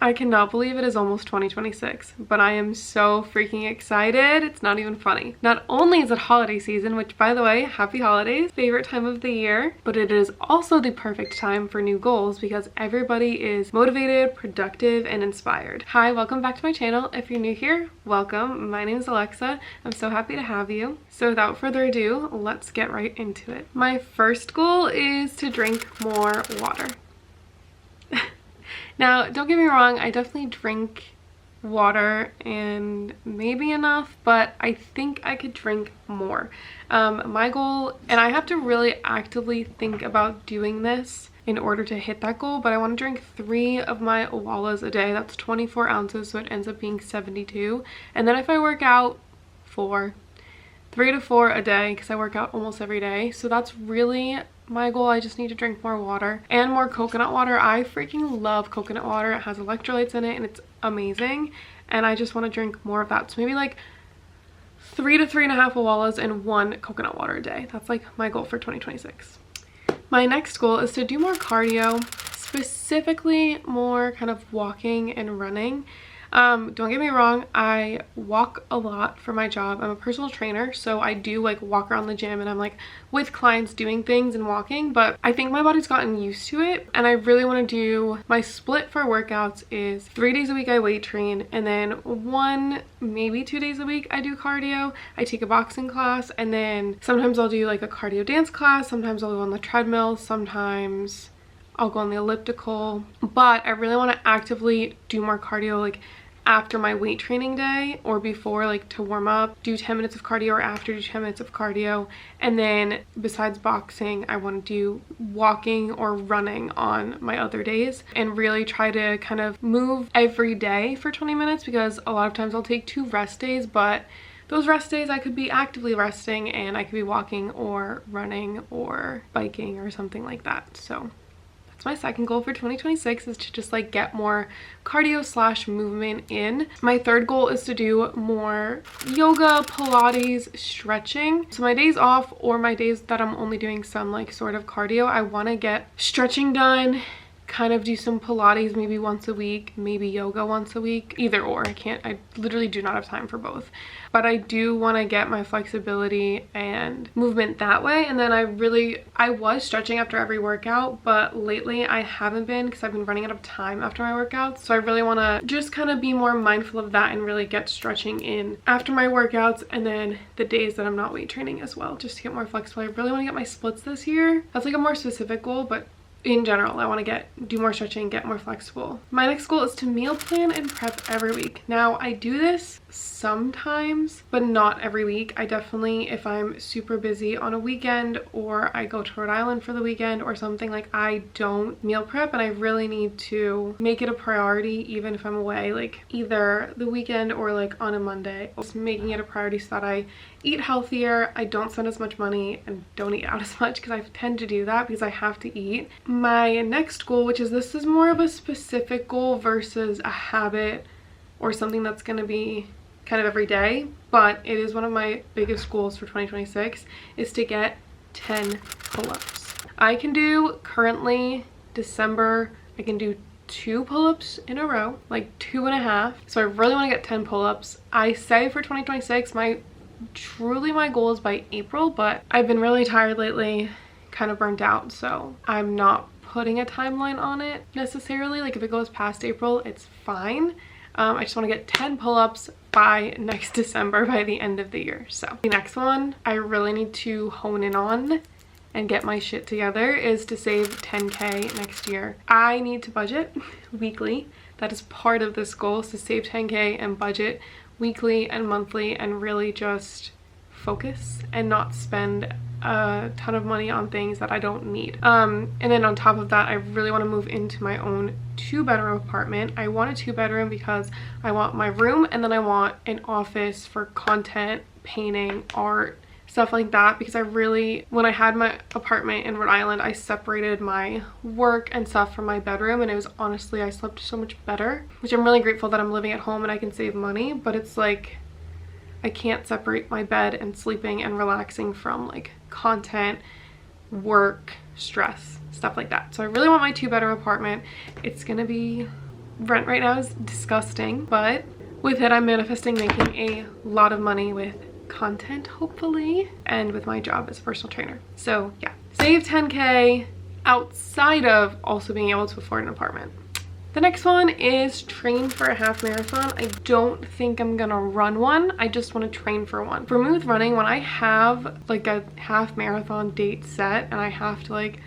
I cannot believe it is almost 2026, but I am so freaking excited. It's not even funny. Not only is it holiday season, which by the way, happy holidays, favorite time of the year, but it is also the perfect time for new goals because everybody is motivated, productive, and inspired. Hi, welcome back to my channel. If you're new here, welcome. My name is Alexa. I'm so happy to have you. So without further ado, let's get right into it. My first goal is to drink more water. Now, don't get me wrong, I definitely drink water and maybe enough, but I think I could drink more. My goal, and I have to really actively think about doing this in order to hit that goal, but I want to drink 3 of my Owalas a day. That's 24 ounces, so it ends up being 72. And then if I work out, 3 to 4 a day, because I work out almost every day. So that's really my goal. I just need to drink more water and more coconut water. I freaking love coconut water. It has electrolytes in it and it's amazing, and I just want to drink more of that. So maybe like 3 to 3.5 Owalas and 1 coconut water a day. That's like my goal for 2026. My next goal is to do more cardio, specifically more kind of walking and running. Don't get me wrong, I walk a lot for my job. I'm a personal trainer, so I do like walk around the gym and I'm like with clients doing things and walking, but I think my body's gotten used to it and I really want to do, my split for workouts is 3 days a week I weight train, and then 1, maybe 2 days a week I do cardio. I take a boxing class, and then sometimes I'll do like a cardio dance class, sometimes I'll go on the treadmill, sometimes I'll go on the elliptical, but I really want to actively do more cardio like after my weight training day or before, like to warm up, do 10 minutes of cardio, or after do 10 minutes of cardio. And then besides boxing, I want to do walking or running on my other days and really try to kind of move every day for 20 minutes, because a lot of times I'll take 2 rest days, but those rest days I could be actively resting and I could be walking or running or biking or something like that. So that's my second goal for 2026, is to just like get more cardio / movement in. My third goal is to do more yoga, Pilates, stretching. So my days off, or my days that I'm only doing some like sort of cardio, I want to get stretching done, kind of do some Pilates maybe once a week, maybe yoga once a week, either or. I literally do not have time for both, but I do want to get my flexibility and movement that way. And then I was stretching after every workout, but lately I haven't been because I've been running out of time after my workouts. So I really want to just kind of be more mindful of that and really get stretching in after my workouts, and then the days that I'm not weight training as well, just to get more flexible. I really want to get my splits this year. That's like a more specific goal, but in general, I want to do more stretching, get more flexible. My next goal is to meal plan and prep every week. Now, I do this sometimes, but not every week. I definitely, if I'm super busy on a weekend or I go to Rhode Island for the weekend or something, like I don't meal prep, and I really need to make it a priority even if I'm away, like either the weekend or like on a Monday. Just making it a priority so that I eat healthier, I don't spend as much money, and don't eat out as much, because I tend to do that because I have to eat. My next goal, this is more of a specific goal versus a habit or something that's going to be kind of every day, but it is one of my biggest goals for 2026, is to get 10 pull-ups. I can do, currently December, I can do 2 pull-ups in a row, like 2.5. So I really want to get 10 pull-ups. I say for 2026, truly my goal is by April, but I've been really tired lately, kind of burnt out, so I'm not putting a timeline on it necessarily. Like if it goes past April, it's fine. I just want to get 10 pull-ups by next December, by the end of the year. So the next one I really need to hone in on and get my shit together is to save 10K next year. I need to budget weekly. That is part of this goal, is to save 10K and budget weekly and monthly, and really just focus and not spend a ton of money on things that I don't need. And then on top of that, I really want to move into my own 2-bedroom apartment. I want a 2-bedroom because I want my room, and then I want an office for content, painting, art, stuff like that, because when I had my apartment in Rhode Island, I separated my work and stuff from my bedroom, and it was honestly, I slept so much better, which I'm really grateful that I'm living at home and I can save money, but it's like I can't separate my bed and sleeping and relaxing from like content, work, stress, stuff like that. So I really want my 2-bedroom apartment. It's gonna be Rent right now is disgusting, but with it, I'm manifesting making a lot of money with content, hopefully, and with my job as a personal trainer. So yeah, save 10K outside of also being able to afford an apartment. The next one is train for a half marathon. I don't think I'm gonna run one. I just want to train for one. For me with running, when I have like a half marathon date set and I have to like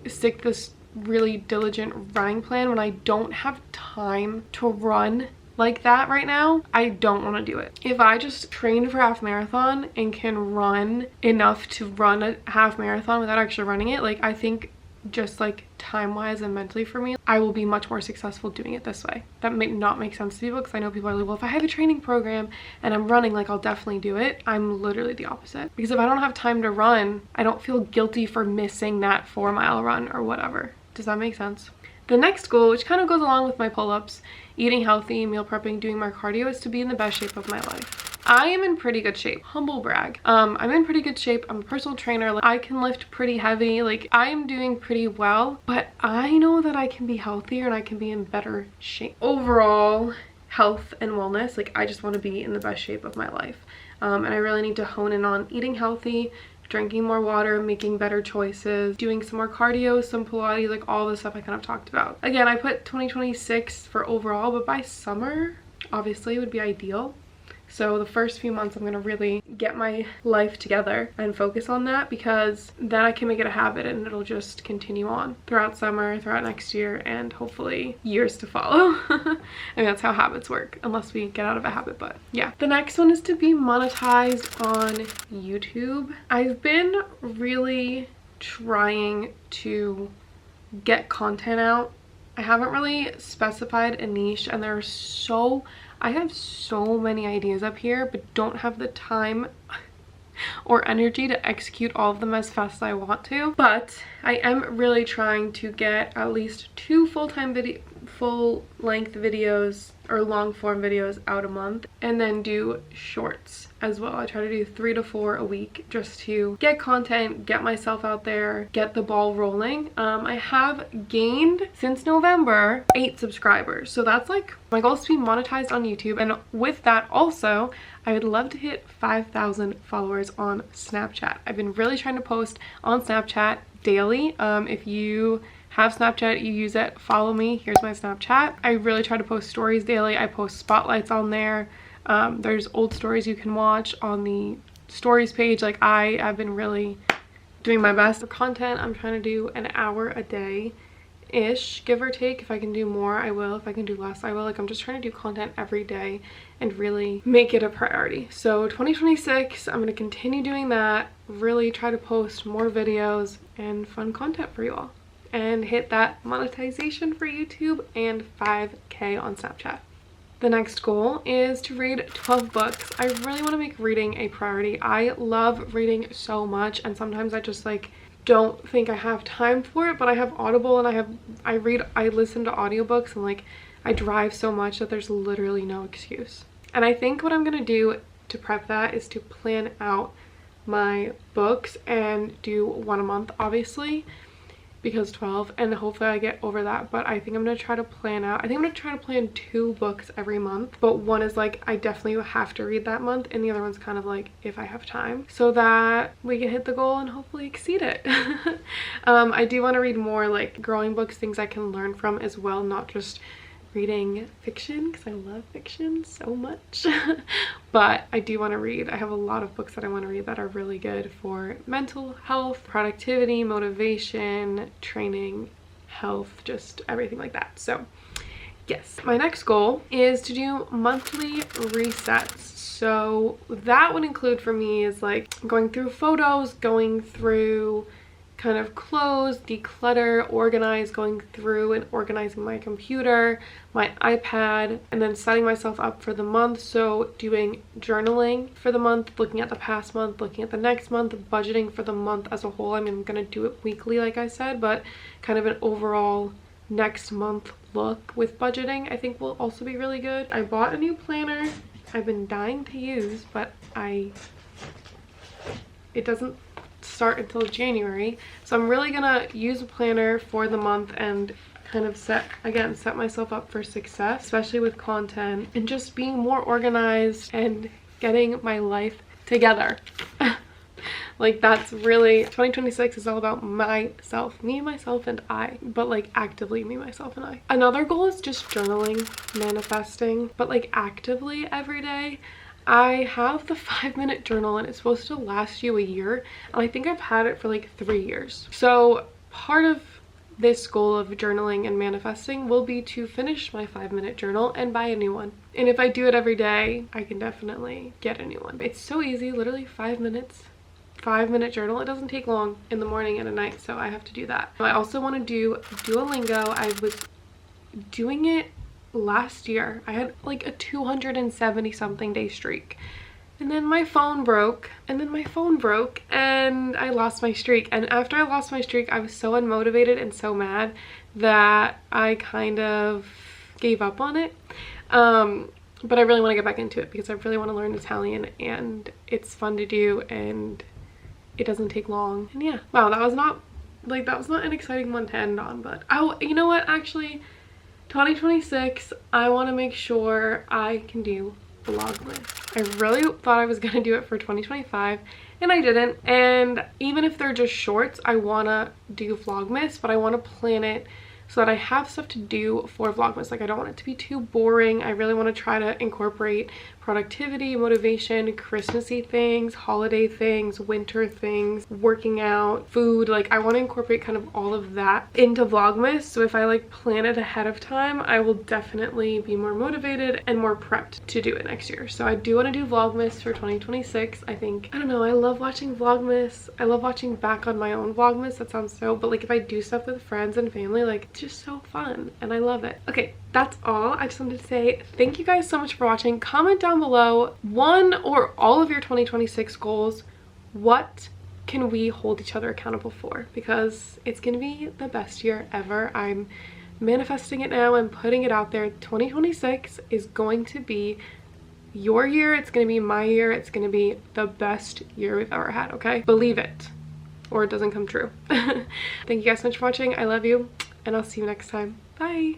stick this really diligent running plan, when I don't have time to run like that right now, I don't want to do it. If I just train for half marathon and can run enough to run a half marathon without actually running it, like I think just like time-wise and mentally for me, I will be much more successful doing it this way. That may not make sense to people because I know people are like, well, if I have a training program and I'm running, like I'll definitely do it. I'm literally the opposite, because if I don't have time to run, I don't feel guilty for missing that 4-mile run or whatever. Does that make sense? The next goal, which kind of goes along with my pull-ups, eating healthy, meal prepping, doing my cardio, is to be in the best shape of my life. I am in pretty good shape. Humble brag. I'm in pretty good shape. I'm a personal trainer. Like, I can lift pretty heavy. Like, I am doing pretty well, but I know that I can be healthier and I can be in better shape. Overall health and wellness, like I just want to be in the best shape of my life. And I really need to hone in on eating healthy, drinking more water, making better choices, doing some more cardio, some Pilates, like all the stuff I kind of talked about. Again, I put 2026 for overall, but by summer, obviously, would be ideal. So the first few months I'm going to really get my life together and focus on that, because then I can make it a habit and it'll just continue on throughout summer, throughout next year, and hopefully years to follow. I mean, that's how habits work, unless we get out of a habit, but yeah. The next one is to be monetized on YouTube. I've been really trying to get content out. I haven't really specified a niche, and I have so many ideas up here, but don't have the time or energy to execute all of them as fast as I want to. But I am really trying to get at least 2 full-length videos or long-form videos out a month, and then do shorts as well. I try to do 3 to 4 a week just to get content, get myself out there, get the ball rolling. I have gained since November 8 subscribers, so that's like my goal is to be monetized on YouTube. And with that also, I would love to hit 5,000 followers on Snapchat. I've been really trying to post on Snapchat daily. If you have Snapchat, you use it, follow me. Here's my Snapchat. I really try to post stories daily. I post spotlights on there. There's old stories you can watch on the stories page. Like, I have been really doing my best for content. I'm trying to do an hour a day ish, give or take. If I can do more, I will. If I can do less, I will. Like, I'm just trying to do content every day and really make it a priority. So 2026, I'm going to continue doing that, really try to post more videos and fun content for you all, and hit that monetization for YouTube and 5K on Snapchat. The next goal is to read 12 books. I really want to make reading a priority. I love reading so much, and sometimes I just like don't think I have time for it, but I have Audible and I listen to audiobooks, and like I drive so much that there's literally no excuse. And I think what I'm gonna do to prep that is to plan out my books and do 1 a month, obviously, because 12, and hopefully I get over that. But I think I'm gonna try to plan out, I think I'm gonna try to plan 2 books every month, but one is like I definitely have to read that month, and the other one's kind of like if I have time, so that we can hit the goal and hopefully exceed it. I do want to read more like growing books, things I can learn from as well, not just reading fiction, because I love fiction so much. But I do want to read. I have a lot of books that I want to read that are really good for mental health, productivity, motivation, training, health, just everything like that. So yes, my next goal is to do monthly resets. So that would include for me is like going through photos, going through kind of close, declutter, organize, going through and organizing my computer, my iPad, and then setting myself up for the month. So doing journaling for the month, looking at the past month, looking at the next month, budgeting for the month as a whole. I mean, I'm gonna do it weekly like I said, but kind of an overall next month look with budgeting I think will also be really good. I bought a new planner I've been dying to use, but it doesn't start until January, so I'm really gonna use a planner for the month and kind of set myself up for success, especially with content and just being more organized and getting my life together. Like, that's really, 2026 is all about myself, me, myself, and I, but like actively me, myself, and I. Another goal is just journaling, manifesting, but like actively every day. I have the 5-minute journal and it's supposed to last you a year, and I think I've had it for like 3 years. So part of this goal of journaling and manifesting will be to finish my 5-minute journal and buy a new one. And if I do it every day, I can definitely get a new one. It's so easy, literally 5 minutes. 5-minute journal. It doesn't take long in the morning and at night, so I have to do that. I also want to do Duolingo. I was doing it last year. I had like a 270 something day streak, and then my phone broke, and I lost my streak. And after I lost my streak, I was so unmotivated and so mad that I kind of gave up on it. But I really want to get back into it because I really want to learn Italian, and it's fun to do and it doesn't take long. And yeah, wow, that was not an exciting one to end on, but you know what, actually 2026, I want to make sure I can do Vlogmas. I really thought I was gonna do it for 2025 and I didn't, and even if they're just shorts, I want to do Vlogmas, but I want to plan it so that I have stuff to do for Vlogmas. Like, I don't want it to be too boring. I really want to try to incorporate productivity, motivation, Christmassy things, holiday things, winter things, working out, food. Like, I want to incorporate kind of all of that into Vlogmas. So if I like plan it ahead of time, I will definitely be more motivated and more prepped to do it next year. So I do want to do Vlogmas for 2026. I think, I don't know, I love watching Vlogmas. I love watching back on my own Vlogmas. That sounds so, but like if I do stuff with friends and family, like it's just so fun and I love it. Okay, that's all. I just wanted to say thank you guys so much for watching. Comment down below one or all of your 2026 goals. What can we hold each other accountable for? Because it's gonna be the best year ever. I'm manifesting it now and putting it out there. 2026 is going to be your year. It's gonna be my year. It's gonna be the best year we've ever had, okay? Believe it, or it doesn't come true. Thank you guys so much for watching. I love you, and I'll see you next time. Bye.